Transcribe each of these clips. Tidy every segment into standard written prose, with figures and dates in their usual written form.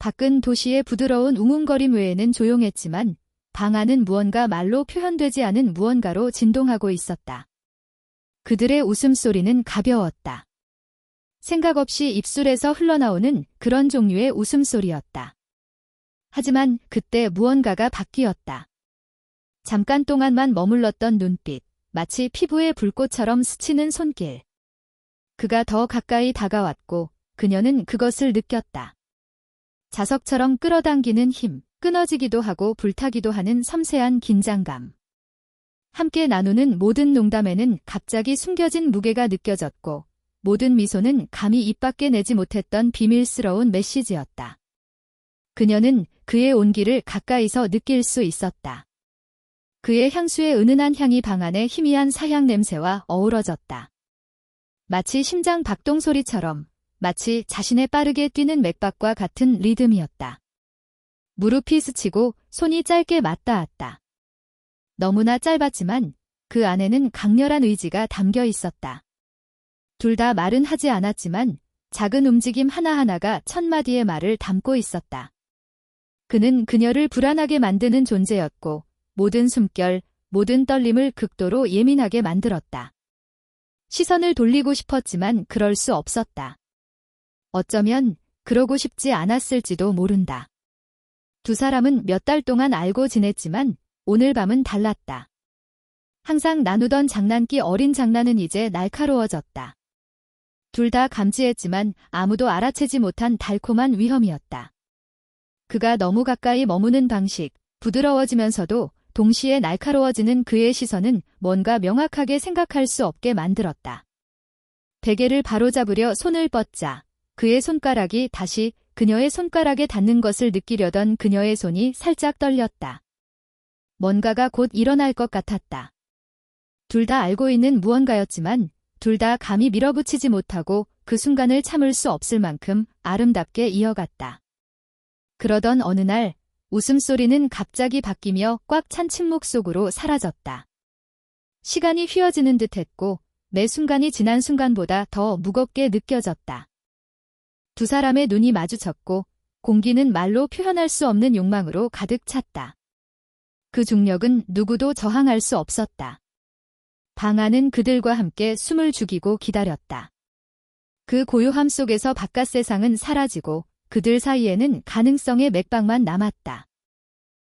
밖은 도시의 부드러운 웅웅거림 외에는 조용했지만 방 안은 무언가 말로 표현되지 않은 무언가로 진동하고 있었다. 그들의 웃음소리는 가벼웠다. 생각 없이 입술에서 흘러나오는 그런 종류의 웃음소리였다. 하지만 그때 무언가가 바뀌었다. 잠깐 동안만 머물렀던 눈빛, 마치 피부의 불꽃처럼 스치는 손길. 그가 더 가까이 다가왔고 그녀는 그것을 느꼈다. 자석처럼 끌어당기는 힘, 끊어지기도 하고 불타기도 하는 섬세한 긴장감. 함께 나누는 모든 농담에는 갑자기 숨겨진 무게가 느껴졌고 모든 미소는 감히 입 밖에 내지 못했던 비밀스러운 메시지였다. 그녀는 그의 온기를 가까이서 느낄 수 있었다. 그의 향수의 은은한 향이 방 안의 희미한 사향 냄새와 어우러졌다. 마치 심장 박동 소리처럼, 마치 자신의 빠르게 뛰는 맥박과 같은 리듬이었다. 무릎이 스치고 손이 짧게 맞닿았다. 너무나 짧았지만 그 안에는 강렬한 의지가 담겨 있었다. 둘 다 말은 하지 않았지만 작은 움직임 하나하나가 천마디의 말을 담고 있었다. 그는 그녀를 불안하게 만드는 존재였고 모든 숨결, 모든 떨림을 극도로 예민하게 만들었다. 시선을 돌리고 싶었지만 그럴 수 없었다. 어쩌면 그러고 싶지 않았을지도 모른다. 두 사람은 몇 달 동안 알고 지냈지만 오늘 밤은 달랐다. 항상 나누던 장난기 어린 장난은 이제 날카로워졌다. 둘 다 감지했지만 아무도 알아채지 못한 달콤한 위험이었다. 그가 너무 가까이 머무는 방식, 부드러워지면서도 동시에 날카로워지는 그의 시선은 뭔가 명확하게 생각할 수 없게 만들었다. 베개를 바로잡으려 손을 뻗자 그의 손가락이 다시 그녀의 손가락에 닿는 것을 느끼려던 그녀의 손이 살짝 떨렸다. 뭔가가 곧 일어날 것 같았다. 둘 다 알고 있는 무언가였지만 둘 다 감히 밀어붙이지 못하고 그 순간을 참을 수 없을 만큼 아름답게 이어갔다. 그러던 어느 날 웃음소리는 갑자기 바뀌며 꽉 찬 침묵 속으로 사라졌다. 시간이 휘어지는 듯했고 매 순간이 지난 순간보다 더 무겁게 느껴졌다. 두 사람의 눈이 마주쳤고 공기는 말로 표현할 수 없는 욕망으로 가득 찼다. 그 중력은 누구도 저항할 수 없었다. 방 안은 그들과 함께 숨을 죽이고 기다렸다. 그 고요함 속에서 바깥 세상은 사라지고 그들 사이에는 가능성의 맥박만 남았다.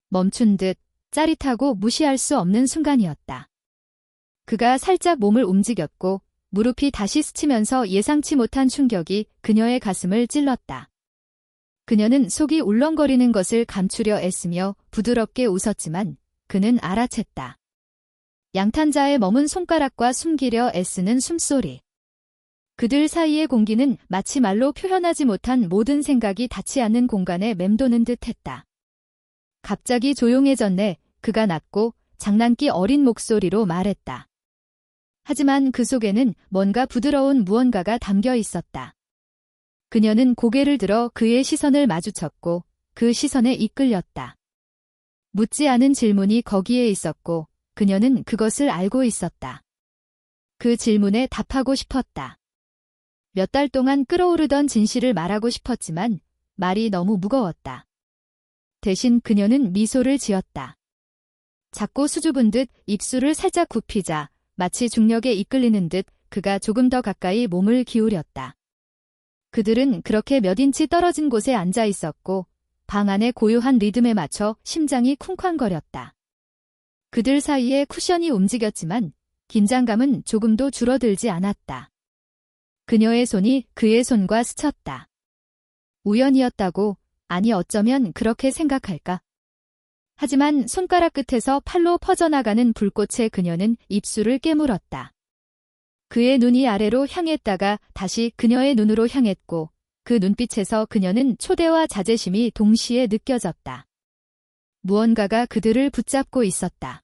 멈춘 듯 짜릿하고 무시할 수 없는 순간이었다. 그가 살짝 몸을 움직였고 무릎이 다시 스치면서 예상치 못한 충격이 그녀의 가슴을 찔렀다. 그녀는 속이 울렁거리는 것을 감추려 애쓰며 부드럽게 웃었지만 그는 알아챘다. 양탄자에 머문 손가락과 숨기려 애쓰는 숨소리. 그들 사이의 공기는 마치 말로 표현하지 못한 모든 생각이 닿지 않는 공간에 맴도는 듯했다. 갑자기 조용해졌네. 그가 낮고 장난기 어린 목소리로 말했다. 하지만 그 속에는 뭔가 부드러운 무언가가 담겨 있었다. 그녀는 고개를 들어 그의 시선을 마주쳤고 그 시선에 이끌렸다. 묻지 않은 질문이 거기에 있었고 그녀는 그것을 알고 있었다. 그 질문에 답하고 싶었다. 몇 달 동안 끓어오르던 진실을 말하고 싶었지만 말이 너무 무거웠다. 대신 그녀는 미소를 지었다. 작고 수줍은 듯 입술을 살짝 굽히자 마치 중력에 이끌리는 듯 그가 조금 더 가까이 몸을 기울였다. 그들은 그렇게 몇 인치 떨어진 곳에 앉아 있었고 방 안의 고요한 리듬에 맞춰 심장이 쿵쾅거렸다. 그들 사이에 쿠션이 움직였지만 긴장감은 조금도 줄어들지 않았다. 그녀의 손이 그의 손과 스쳤다. 우연이었다고, 아니 어쩌면 그렇게 생각할까? 하지만 손가락 끝에서 팔로 퍼져나가는 불꽃에 그녀는 입술을 깨물었다. 그의 눈이 아래로 향했다가 다시 그녀의 눈으로 향했고 그 눈빛에서 그녀는 초대와 자제심이 동시에 느껴졌다. 무언가가 그들을 붙잡고 있었다.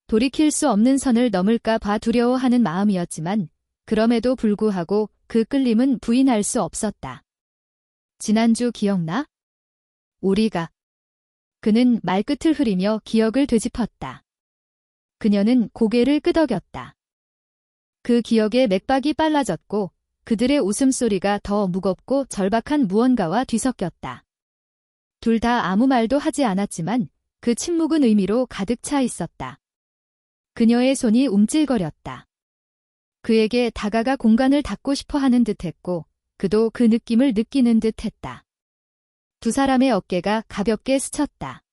돌이킬 수 없는 선을 넘을까 봐 두려워하는 마음이었지만 그럼에도 불구하고 그 끌림은 부인할 수 없었다. 지난주 기억나? 우리가. 그는 말끝을 흐리며 기억을 되짚었다. 그녀는 고개를 끄덕였다. 그 기억의 맥박이 빨라졌고 그들의 웃음소리가 더 무겁고 절박한 무언가와 뒤섞였다. 둘 다 아무 말도 하지 않았지만 그 침묵은 의미로 가득 차 있었다. 그녀의 손이 움찔거렸다. 그에게 다가가 공간을 닫고 싶어 하는 듯했고 그도 그 느낌을 느끼는 듯했다. 두 사람의 어깨가 가볍게 스쳤다.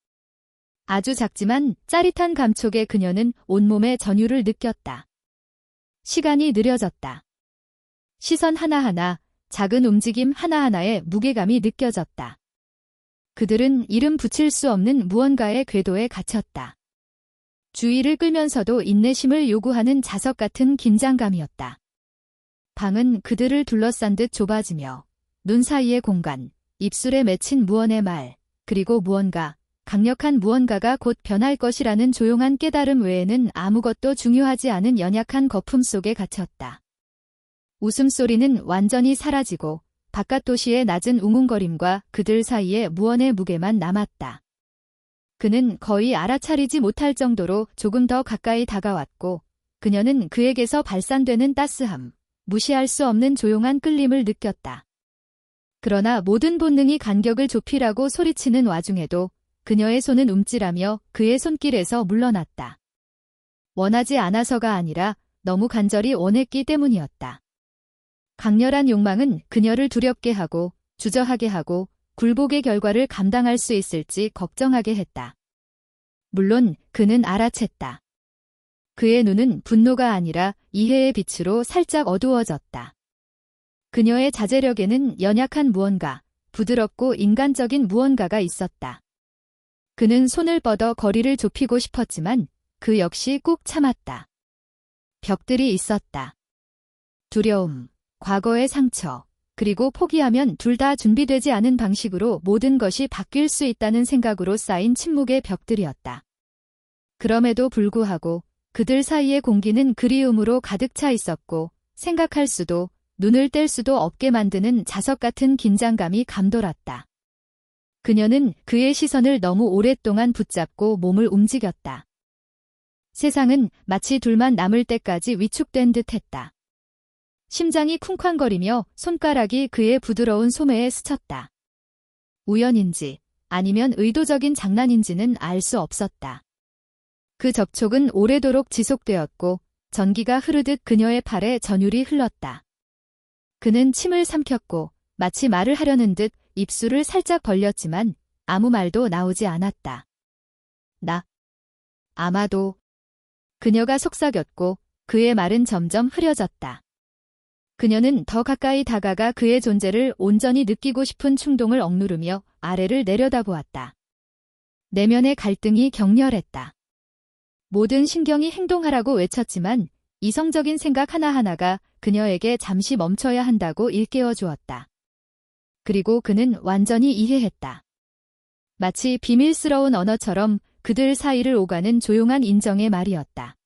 아주 작지만 짜릿한 감촉에 그녀는 온몸의 전율을 느꼈다. 시간이 느려졌다. 시선 하나하나, 작은 움직임 하나하나에 무게감이 느껴졌다. 그들은 이름 붙일 수 없는 무언가의 궤도에 갇혔다. 주의를 끌면서도 인내심을 요구하는 자석 같은 긴장감이었다. 방은 그들을 둘러싼 듯 좁아지며 눈 사이의 공간, 입술에 맺힌 무언의 말, 그리고 무언가, 강력한 무언가가 곧 변할 것이라는 조용한 깨달음 외에는 아무것도 중요하지 않은 연약한 거품 속에 갇혔다. 웃음소리는 완전히 사라지고 바깥 도시의 낮은 웅웅거림과 그들 사이에 무언의 무게만 남았다. 그는 거의 알아차리지 못할 정도로 조금 더 가까이 다가왔고 그녀는 그에게서 발산되는 따스함, 무시할 수 없는 조용한 끌림을 느꼈다. 그러나 모든 본능이 간격을 좁히라고 소리치는 와중에도 그녀의 손은 움찔하며 그의 손길에서 물러났다. 원하지 않아서가 아니라 너무 간절히 원했기 때문이었다. 강렬한 욕망은 그녀를 두렵게 하고 주저하게 하고 굴복의 결과를 감당할 수 있을지 걱정하게 했다. 물론 그는 알아챘다. 그의 눈은 분노가 아니라 이해의 빛으로 살짝 어두워졌다. 그녀의 자제력에는 연약한 무언가, 부드럽고 인간적인 무언가가 있었다. 그는 손을 뻗어 거리를 좁히고 싶었지만 그 역시 꾹 참았다. 벽들이 있었다. 두려움, 과거의 상처, 그리고 포기하면 둘 다 준비되지 않은 방식으로 모든 것이 바뀔 수 있다는 생각으로 쌓인 침묵의 벽들이었다. 그럼에도 불구하고 그들 사이의 공기는 그리움으로 가득 차 있었고 생각할 수도 눈을 뗄 수도 없게 만드는 자석 같은 긴장감이 감돌았다. 그녀는 그의 시선을 너무 오랫동안 붙잡고 몸을 움직였다. 세상은 마치 둘만 남을 때까지 위축된 듯했다. 심장이 쿵쾅거리며 손가락이 그의 부드러운 소매에 스쳤다. 우연인지 아니면 의도적인 장난인지는 알 수 없었다. 그 접촉은 오래도록 지속되었고 전기가 흐르듯 그녀의 팔에 전율이 흘렀다. 그는 침을 삼켰고 마치 말을 하려는 듯 입술을 살짝 벌렸지만 아무 말도 나오지 않았다. 아마도. 그녀가 속삭였고 그의 말은 점점 흐려졌다. 그녀는 더 가까이 다가가 그의 존재를 온전히 느끼고 싶은 충동을 억누르며 아래를 내려다보았다. 내면의 갈등이 격렬했다. 모든 신경이 행동하라고 외쳤지만 이성적인 생각 하나하나가 그녀에게 잠시 멈춰야 한다고 일깨워 주었다. 그리고 그는 완전히 이해했다. 마치 비밀스러운 언어처럼 그들 사이를 오가는 조용한 인정의 말이었다.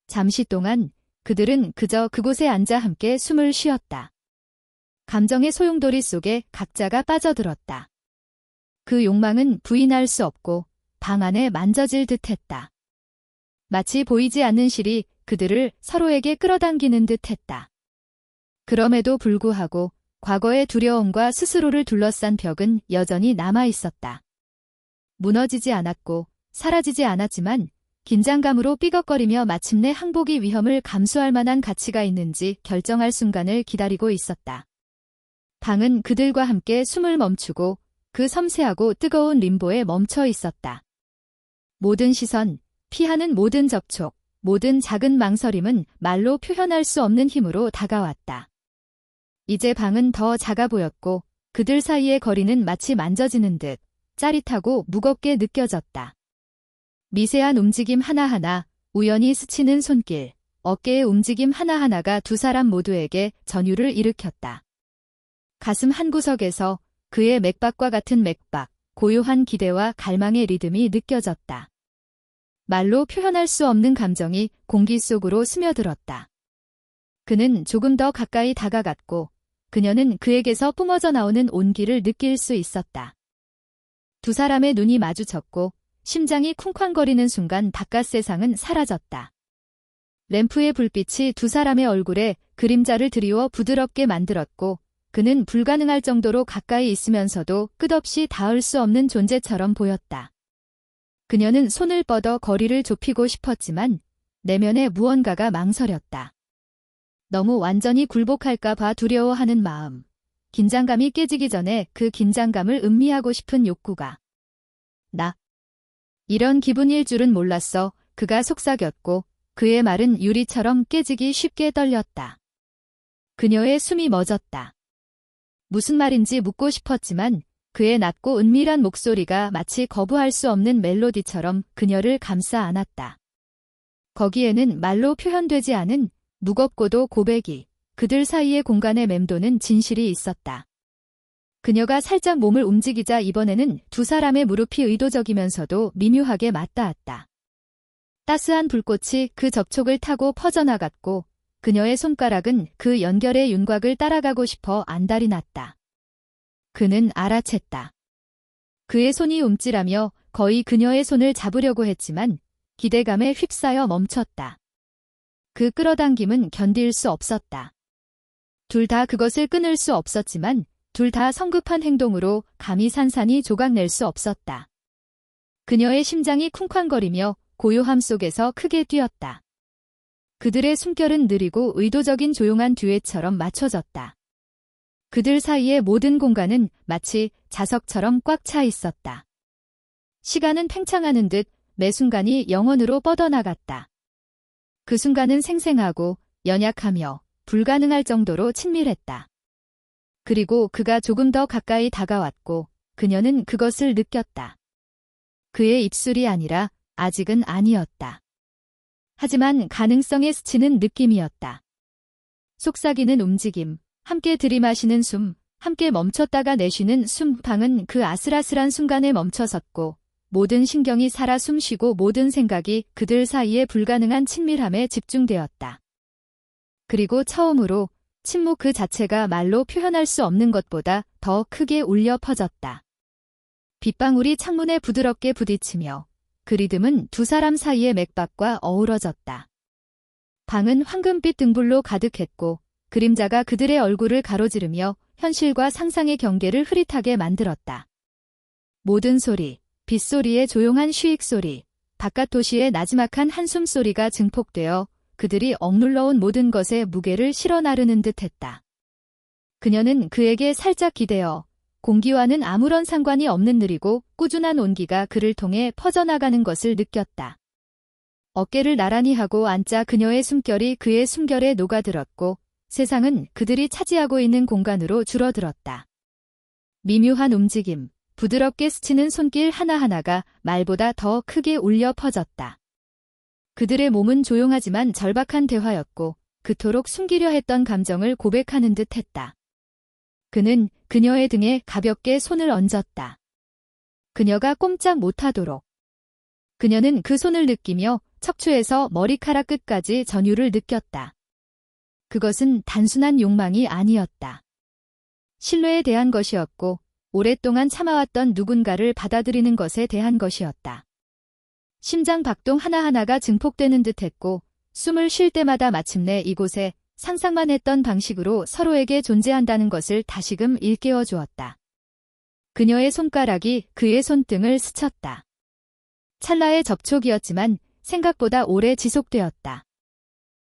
잠시 동안 그들은 그저 그곳에 앉아 함께 숨을 쉬었다. 감정의 소용돌이 속에 각자가 빠져들었다. 그 욕망은 부인할 수 없고 방 안에 만져질 듯했다. 마치 보이지 않는 실이 그들을 서로에게 끌어당기는 듯했다. 그럼에도 불구하고 과거의 두려움과 스스로를 둘러싼 벽은 여전히 남아있었다. 무너지지 않았고 사라지지 않았지만 긴장감으로 삐걱거리며 마침내 항복의 위험을 감수할 만한 가치가 있는지 결정할 순간을 기다리고 있었다. 방은 그들과 함께 숨을 멈추고 그 섬세하고 뜨거운 림보에 멈춰 있었다. 모든 시선, 피하는 모든 접촉, 모든 작은 망설임은 말로 표현할 수 없는 힘으로 다가왔다. 이제 방은 더 작아 보였고 그들 사이의 거리는 마치 만져지는 듯 짜릿하고 무겁게 느껴졌다. 미세한 움직임 하나하나, 우연히 스치는 손길, 어깨의 움직임 하나하나가 두 사람 모두에게 전율을 일으켰다. 가슴 한구석에서 그의 맥박과 같은 맥박, 고요한 기대와 갈망의 리듬이 느껴졌다. 말로 표현할 수 없는 감정이 공기 속으로 스며들었다. 그는 조금 더 가까이 다가갔고 그녀는 그에게서 뿜어져 나오는 온기를 느낄 수 있었다. 두 사람의 눈이 마주쳤고 심장이 쿵쾅거리는 순간 바깥 세상은 사라졌다. 램프의 불빛이 두 사람의 얼굴에 그림자를 드리워 부드럽게 만들었고 그는 불가능할 정도로 가까이 있으면서도 끝없이 닿을 수 없는 존재처럼 보였다. 그녀는 손을 뻗어 거리를 좁히고 싶었지만 내면에 무언가가 망설였다. 너무 완전히 굴복할까 봐 두려워하는 마음. 긴장감이 깨지기 전에 그 긴장감을 음미하고 싶은 욕구가. 이런 기분일 줄은 몰랐어. 그가 속삭였고 그의 말은 유리처럼 깨지기 쉽게 떨렸다. 그녀의 숨이 멎었다. 무슨 말인지 묻고 싶었지만 그의 낮고 은밀한 목소리가 마치 거부할 수 없는 멜로디처럼 그녀를 감싸 안았다. 거기에는 말로 표현되지 않은 무겁고도 고백이, 그들 사이의 공간에 맴도는 진실이 있었다. 그녀가 살짝 몸을 움직이자 이번에는 두 사람의 무릎이 의도적이면서도 미묘하게 맞닿았다. 따스한 불꽃이 그 접촉을 타고 퍼져나갔고 그녀의 손가락은 그 연결의 윤곽을 따라가고 싶어 안달이 났다. 그는 알아챘다. 그의 손이 움찔하며 거의 그녀의 손을 잡으려고 했지만 기대감에 휩싸여 멈췄다. 그 끌어당김은 견딜 수 없었다. 둘 다 그것을 끊을 수 없었지만 둘 다 성급한 행동으로 감히 산산이 조각낼 수 없었다. 그녀의 심장이 쿵쾅거리며 고요함 속에서 크게 뛰었다. 그들의 숨결은 느리고 의도적인 조용한 듀엣처럼 맞춰졌다. 그들 사이의 모든 공간은 마치 자석처럼 꽉 차 있었다. 시간은 팽창하는 듯 매 순간이 영원으로 뻗어나갔다. 그 순간은 생생하고 연약하며 불가능할 정도로 친밀했다. 그리고 그가 조금 더 가까이 다가왔고 그녀는 그것을 느꼈다. 그의 입술이 아니라 아직은 아니었다. 하지만 가능성에 스치는 느낌이었다. 속삭이는 움직임, 함께 들이마시는 숨, 함께 멈췄다가 내쉬는 숨. 방은 그 아슬아슬한 순간에 멈춰섰고 모든 신경이 살아 숨쉬고 모든 생각이 그들 사이의 불가능한 친밀함에 집중되었다. 그리고 처음으로 침묵 그 자체가 말로 표현할 수 없는 것보다 더 크게 울려 퍼졌다. 빗방울이 창문에 부드럽게 부딪히며 그 리듬은 두 사람 사이의 맥박과 어우러졌다. 방은 황금빛 등불로 가득했고 그림자가 그들의 얼굴을 가로지르며 현실과 상상의 경계를 흐릿하게 만들었다. 모든 소리, 빗소리의 조용한 쉬익 소리, 바깥 도시의 나지막한 한숨 소리가 증폭되어 그들이 억눌러온 모든 것에 무게를 실어 나르는 듯했다. 그녀는 그에게 살짝 기대어 공기와는 아무런 상관이 없는 느리고 꾸준한 온기가 그를 통해 퍼져나가는 것을 느꼈다. 어깨를 나란히 하고 앉자 그녀의 숨결이 그의 숨결에 녹아들었고 세상은 그들이 차지하고 있는 공간으로 줄어들었다. 미묘한 움직임, 부드럽게 스치는 손길 하나하나가 말보다 더 크게 울려 퍼졌다. 그들의 몸은 조용하지만 절박한 대화였고 그토록 숨기려 했던 감정을 고백하는 듯 했다. 그는 그녀의 등에 가볍게 손을 얹었다. 그녀가 꼼짝 못하도록. 그녀는 그 손을 느끼며 척추에서 머리카락 끝까지 전율을 느꼈다. 그것은 단순한 욕망이 아니었다. 신뢰에 대한 것이었고 오랫동안 참아왔던 누군가를 받아들이는 것에 대한 것이었다. 심장 박동 하나하나가 증폭되는 듯했고 숨을 쉴 때마다 마침내 이곳에 상상만 했던 방식으로 서로에게 존재한다는 것을 다시금 일깨워 주었다. 그녀의 손가락이 그의 손등을 스쳤다. 찰나의 접촉이었지만 생각보다 오래 지속되었다.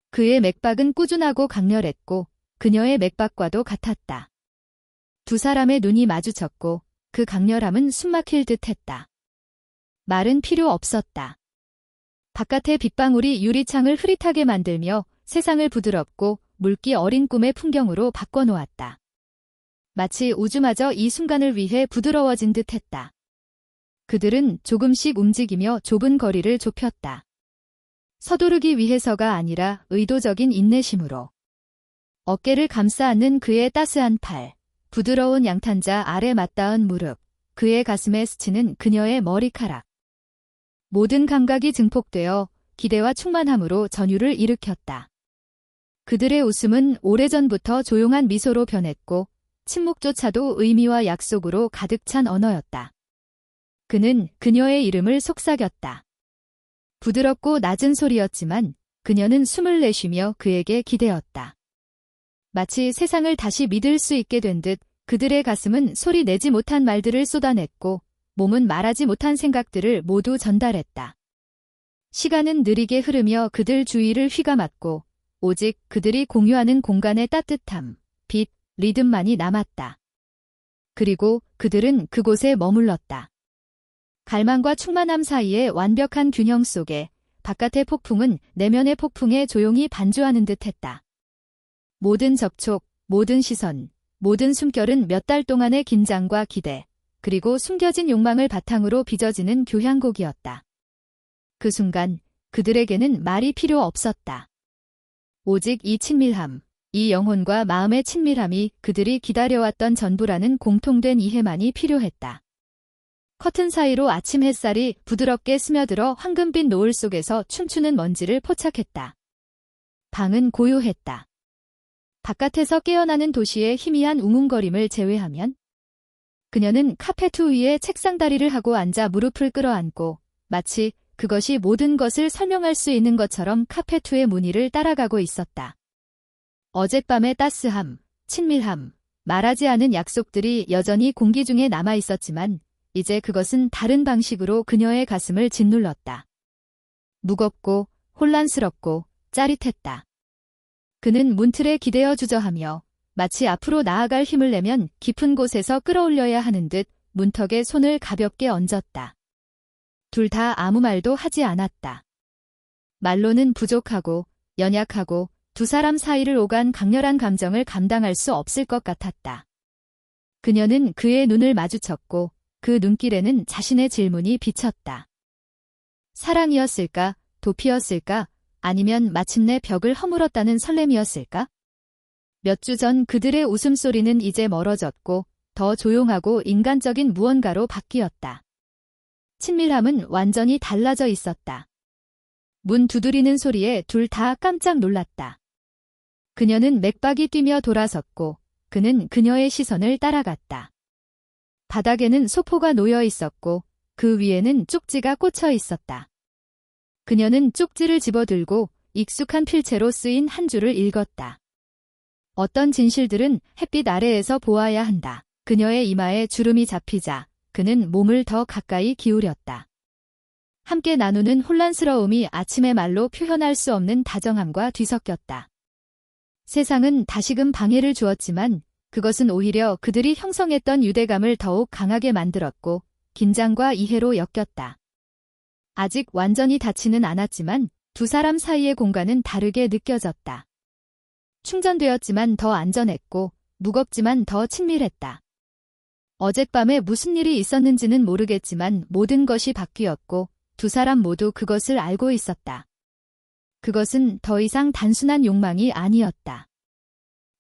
그의 맥박은 꾸준하고 강렬했고 그녀의 맥박과도 같았다. 두 사람의 눈이 마주쳤고 그 강렬함은 숨막힐 듯했다. 말은 필요 없었다. 바깥의 빗방울이 유리창을 흐릿하게 만들며 세상을 부드럽고 물기 어린 꿈의 풍경으로 바꿔놓았다. 마치 우주마저 이 순간을 위해 부드러워진 듯했다. 그들은 조금씩 움직이며 좁은 거리를 좁혔다. 서두르기 위해서가 아니라 의도적인 인내심으로. 어깨를 감싸 안는 그의 따스한 팔, 부드러운 양탄자 아래 맞닿은 무릎, 그의 가슴에 스치는 그녀의 머리카락. 모든 감각이 증폭되어 기대와 충만함으로 전율을 일으켰다. 그들의 웃음은 오래전부터 조용한 미소로 변했고 침묵조차도 의미와 약속으로 가득 찬 언어였다. 그는 그녀의 이름을 속삭였다. 부드럽고 낮은 소리였지만 그녀는 숨을 내쉬며 그에게 기대었다. 마치 세상을 다시 믿을 수 있게 된 듯 그들의 가슴은 소리 내지 못한 말들을 쏟아냈고 몸은 말하지 못한 생각들을 모두 전달했다. 시간은 느리게 흐르며 그들 주위를 휘감았고 오직 그들이 공유하는 공간의 따뜻함, 빛, 리듬만이 남았다. 그리고 그들은 그곳에 머물렀다. 갈망과 충만함 사이의 완벽한 균형 속에 바깥의 폭풍은 내면의 폭풍에 조용히 반주하는 듯했다. 모든 접촉, 모든 시선, 모든 숨결은 몇 달 동안의 긴장과 기대, 그리고 숨겨진 욕망을 바탕으로 빚어지는 교향곡이었다. 그 순간 그들에게는 말이 필요 없었다. 오직 이 친밀함, 이 영혼과 마음의 친밀함이 그들이 기다려왔던 전부라는 공통된 이해만이 필요했다. 커튼 사이로 아침 햇살이 부드럽게 스며들어 황금빛 노을 속에서 춤추는 먼지를 포착했다. 방은 고요했다. 바깥에서 깨어나는 도시의 희미한 웅웅거림을 제외하면 그녀는 카페트 위에 책상 다리를 하고 앉아 무릎을 끌어안고 마치 그것이 모든 것을 설명할 수 있는 것처럼 카페트의 무늬를 따라가고 있었다. 어젯밤의 따스함, 친밀함, 말하지 않은 약속들이 여전히 공기 중에 남아 있었지만 이제 그것은 다른 방식으로 그녀의 가슴을 짓눌렀다. 무겁고 혼란스럽고 짜릿했다. 그는 문틀에 기대어 주저하며 마치 앞으로 나아갈 힘을 내면 깊은 곳에서 끌어올려야 하는 듯 문턱에 손을 가볍게 얹었다. 둘 다 아무 말도 하지 않았다. 말로는 부족하고 연약하고 두 사람 사이를 오간 강렬한 감정을 감당할 수 없을 것 같았다. 그녀는 그의 눈을 마주쳤고 그 눈길에는 자신의 질문이 비쳤다. 사랑이었을까? 도피였을까? 아니면 마침내 벽을 허물었다는 설렘이었을까? 몇 주 전 그들의 웃음소리는 이제 멀어졌고 더 조용하고 인간적인 무언가로 바뀌었다. 친밀함은 완전히 달라져 있었다. 문 두드리는 소리에 둘 다 깜짝 놀랐다. 그녀는 맥박이 뛰며 돌아섰고 그는 그녀의 시선을 따라갔다. 바닥에는 소포가 놓여 있었고 그 위에는 쪽지가 꽂혀 있었다. 그녀는 쪽지를 집어들고 익숙한 필체로 쓰인 한 줄을 읽었다. 어떤 진실들은 햇빛 아래에서 보아야 한다. 그녀의 이마에 주름이 잡히자 그는 몸을 더 가까이 기울였다. 함께 나누는 혼란스러움이 아침의 말로 표현할 수 없는 다정함과 뒤섞였다. 세상은 다시금 방해를 주었지만 그것은 오히려 그들이 형성했던 유대감을 더욱 강하게 만들었고 긴장과 이해로 엮였다. 아직 완전히 닿지는 않았지만 두 사람 사이의 공간은 다르게 느껴졌다. 충전되었지만 더 안전했고 무겁지만 더 친밀했다. 어젯밤에 무슨 일이 있었는지는 모르겠지만 모든 것이 바뀌었고 두 사람 모두 그것을 알고 있었다. 그것은 더 이상 단순한 욕망이 아니었다.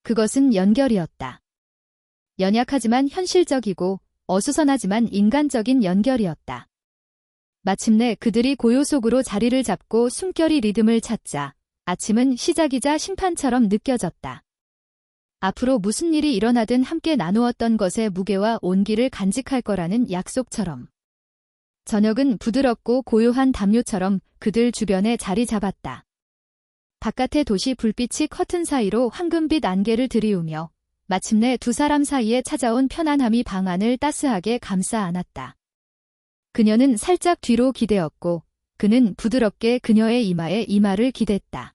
그것은 연결이었다. 연약하지만 현실적이고 어수선하지만 인간적인 연결이었다. 마침내 그들이 고요 속으로 자리를 잡고 숨결이 리듬을 찾자 아침은 시작이자 심판처럼 느껴졌다. 앞으로 무슨 일이 일어나든 함께 나누었던 것의 무게와 온기를 간직할 거라는 약속처럼. 저녁은 부드럽고 고요한 담요처럼 그들 주변에 자리 잡았다. 바깥의 도시 불빛이 커튼 사이로 황금빛 안개를 들이우며 마침내 두 사람 사이에 찾아온 편안함이 방 안을 따스하게 감싸 안았다. 그녀는 살짝 뒤로 기대었고 그는 부드럽게 그녀의 이마에 이마를 기댔다.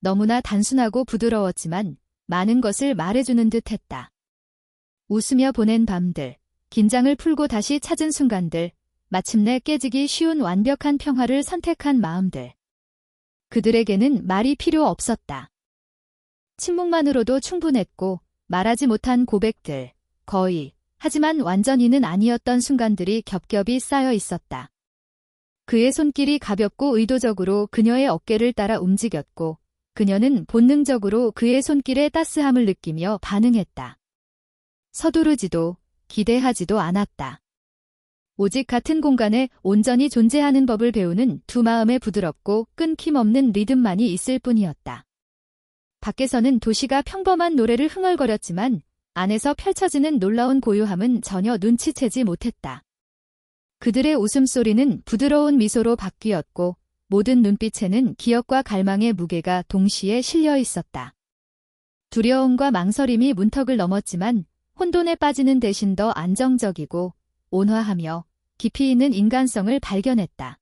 너무나 단순하고 부드러웠지만 많은 것을 말해주는 듯했다. 웃으며 보낸 밤들, 긴장을 풀고 다시 찾은 순간들, 마침내 깨지기 쉬운 완벽한 평화를 선택한 마음들. 그들에게는 말이 필요 없었다. 침묵만으로도 충분했고 말하지 못한 고백들, 거의, 하지만 완전히는 아니었던 순간들이 겹겹이 쌓여 있었다. 그의 손길이 가볍고 의도적으로 그녀의 어깨를 따라 움직였고 그녀는 본능적으로 그의 손길의 따스함을 느끼며 반응했다. 서두르지도 기대하지도 않았다. 오직 같은 공간에 온전히 존재하는 법을 배우는 두 마음의 부드럽고 끊김없는 리듬만이 있을 뿐이었다. 밖에서는 도시가 평범한 노래를 흥얼거렸지만 안에서 펼쳐지는 놀라운 고요함은 전혀 눈치채지 못했다. 그들의 웃음소리는 부드러운 미소로 바뀌었고 모든 눈빛에는 기억과 갈망의 무게가 동시에 실려 있었다. 두려움과 망설임이 문턱을 넘었지만 혼돈에 빠지는 대신 더 안정적이고 온화하며 깊이 있는 인간성을 발견했다.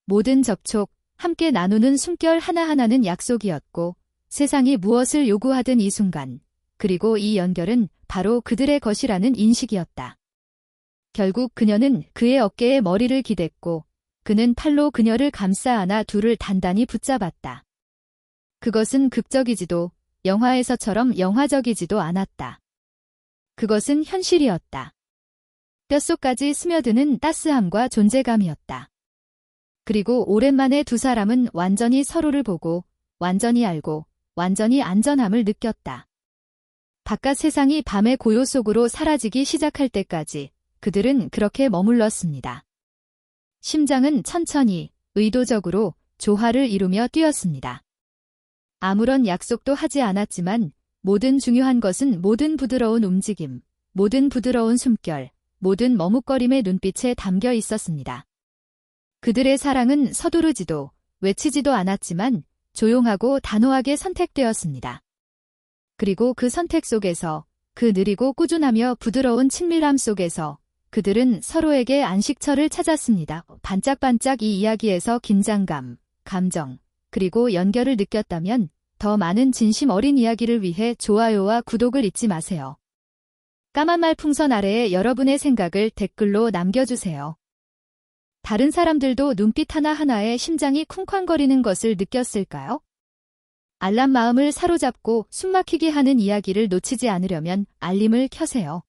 모든 접촉, 함께 나누는 숨결 하나하나는 약속이었고 세상이 무엇을 요구하든 이 순간, 그리고 이 연결은 바로 그들의 것이라는 인식이었다. 결국 그녀는 그의 어깨에 머리를 기댔고 그는 팔로 그녀를 감싸 안아 둘을 단단히 붙잡았다. 그것은 극적이지도 영화에서처럼 영화적이지도 않았다. 그것은 현실이었다. 뼛속까지 스며드는 따스함과 존재감이었다. 그리고 오랜만에 두 사람은 완전히 서로를 보고 완전히 알고 완전히 안전함을 느꼈다. 바깥 세상이 밤의 고요 속으로 사라지기 시작할 때까지 그들은 그렇게 머물렀습니다. 심장은 천천히, 의도적으로 조화를 이루며 뛰었습니다. 아무런 약속도 하지 않았지만 모든 중요한 것은 모든 부드러운 움직임, 모든 부드러운 숨결, 모든 머뭇거림의 눈빛에 담겨 있었습니다. 그들의 사랑은 서두르지도 외치지도 않았지만 조용하고 단호하게 선택되었습니다. 그리고 그 선택 속에서, 그 느리고 꾸준하며 부드러운 친밀함 속에서 그들은 서로에게 안식처를 찾았습니다. 반짝반짝 이 이야기에서 긴장감, 감정, 그리고 연결을 느꼈다면 더 많은 진심 어린 이야기를 위해 좋아요와 구독을 잊지 마세요. 까만 말풍선 아래에 여러분의 생각을 댓글로 남겨주세요. 다른 사람들도 눈빛 하나하나에 심장이 쿵쾅거리는 것을 느꼈을까요? 알람 마음을 사로잡고 숨막히게 하는 이야기를 놓치지 않으려면 알림을 켜세요.